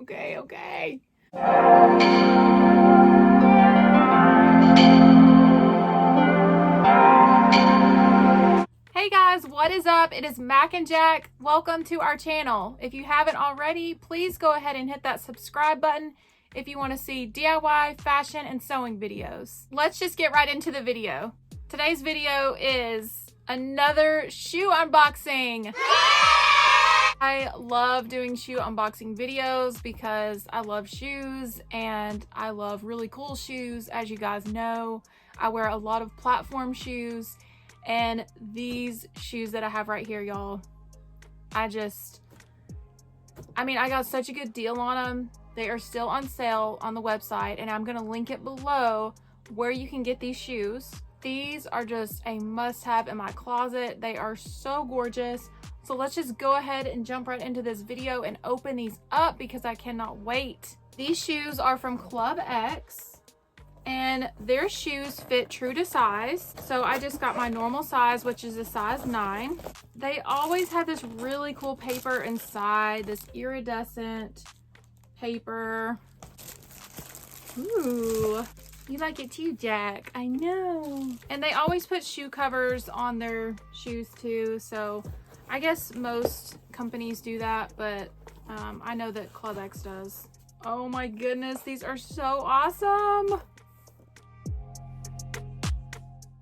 Okay. Hey guys, what is up? It is Mac and Jack. Welcome to our channel. If you haven't already, please go ahead and hit that subscribe button if you want to see DIY, fashion, and sewing videos. Let's just get right into the video. Today's video is another shoe unboxing. I love doing shoe unboxing videos because I love shoes and I love really cool shoes. As you guys know, I wear a lot of platform shoes, and these shoes that I have right here, y'all, I got such a good deal on them. They are still on sale on the website, and I'm gonna link it below where you can get these shoes. These are just a must-have in my closet. They are so gorgeous. So let's just go ahead and jump right into this video and open these up because I cannot wait. These shoes are from Clubexx, and their shoes fit true to size. So I just got my normal size, which is a size 9. They always have this really cool paper inside, this iridescent paper. Ooh, you like it too, Jack. I know. And they always put shoe covers on their shoes too, so I guess most companies do that, but I know that Clubexx does. Oh my goodness, these are so awesome.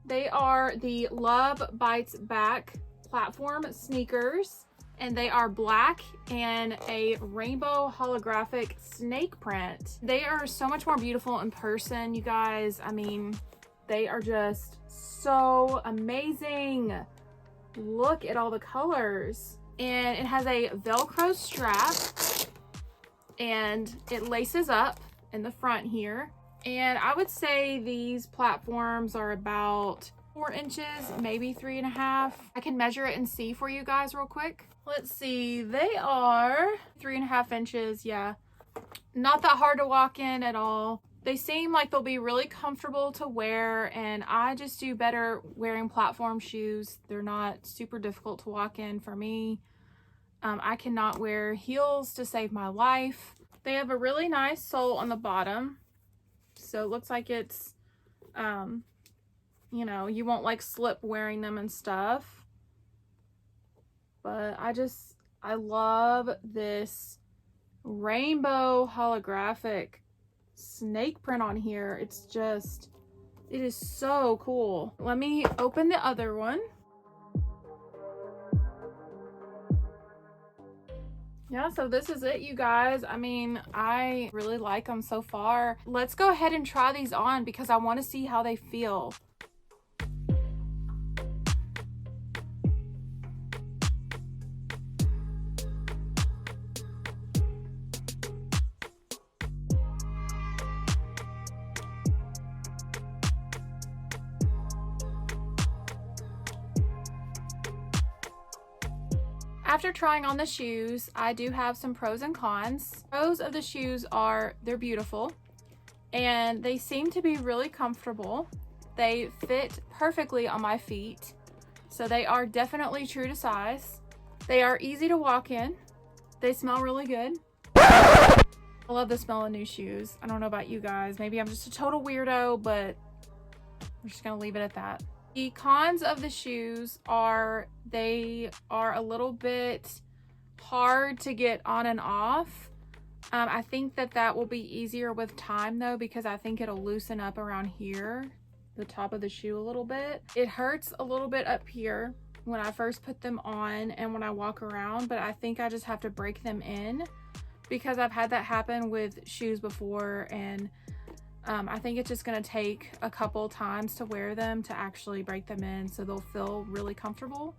They are the Love Bites Back platform sneakers, and they are black and a rainbow holographic snake print. They are so much more beautiful in person, you guys. I mean, they are just so amazing. Look at all the colors. And it has a Velcro strap, and it laces up in the front here. And I would say these platforms are about 4 inches, maybe 3.5. I can measure it and see for you guys real quick. Let's see, they are 3.5 inches. Yeah, not that hard to walk in at all. They seem like they'll be really comfortable to wear, and I just do better wearing platform shoes. They're not super difficult to walk in for me. I cannot wear heels to save my life. They have a really nice sole on the bottom, so it looks like it's, you know, you won't like slip wearing them and stuff. But I love this rainbow holographic snake print on here. It is so cool. Let me open the other one. Yeah, so this is it, you guys. I mean, I really like them so far. Let's go ahead and try these on because I want to see how they feel. After trying on the shoes, I do have some pros and cons. Pros of the shoes are they're beautiful and they seem to be really comfortable. They fit perfectly on my feet, so they are definitely true to size. They are easy to walk in. They smell really good. I love the smell of new shoes. I don't know about you guys. Maybe I'm just a total weirdo, but we're just gonna leave it at that. The cons of the shoes are they are a little bit hard to get on and off. I think that will be easier with time though, because I think it'll loosen up around here, the top of the shoe a little bit. It hurts a little bit up here when I first put them on and when I walk around, but I think I just have to break them in because I've had that happen with shoes before, and I think it's just going to take a couple times to wear them to actually break them in so they'll feel really comfortable.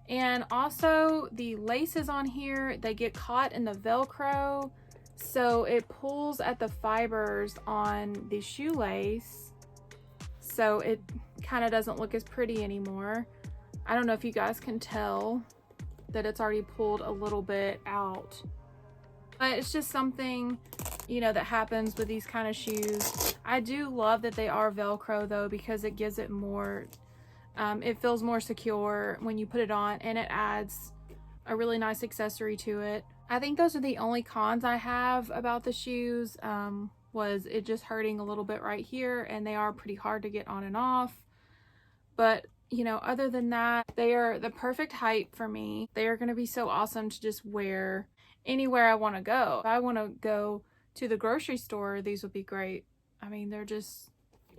And also the laces on here, they get caught in the Velcro, so it pulls at the fibers on the shoelace, so it kind of doesn't look as pretty anymore. I don't know if you guys can tell that it's already pulled a little bit out, but it's just something, you know, that happens with these kind of shoes. I do love that they are Velcro though, because it gives it more, it feels more secure when you put it on, and it adds a really nice accessory to it. I think those are the only cons I have about the shoes. Was it just hurting a little bit right here, and they are pretty hard to get on and off. But you know, other than that, they are the perfect height for me. They are going to be so awesome to just wear anywhere I want to go. If I want to go to the grocery store, these would be great. I mean, they're just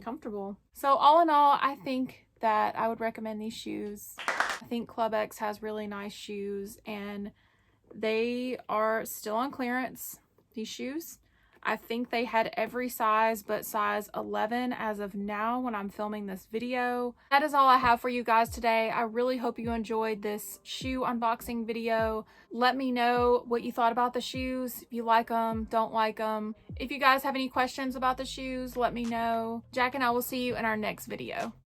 comfortable. So all in all, I think that I would recommend these shoes. I think Clubexx has really nice shoes, and they are still on clearance, these shoes. I think they had every size but size 11 as of now when I'm filming this video. That is all I have for you guys today. I really hope you enjoyed this shoe unboxing video. Let me know what you thought about the shoes. If you like them, don't like them. If you guys have any questions about the shoes, let me know. Jack and I will see you in our next video.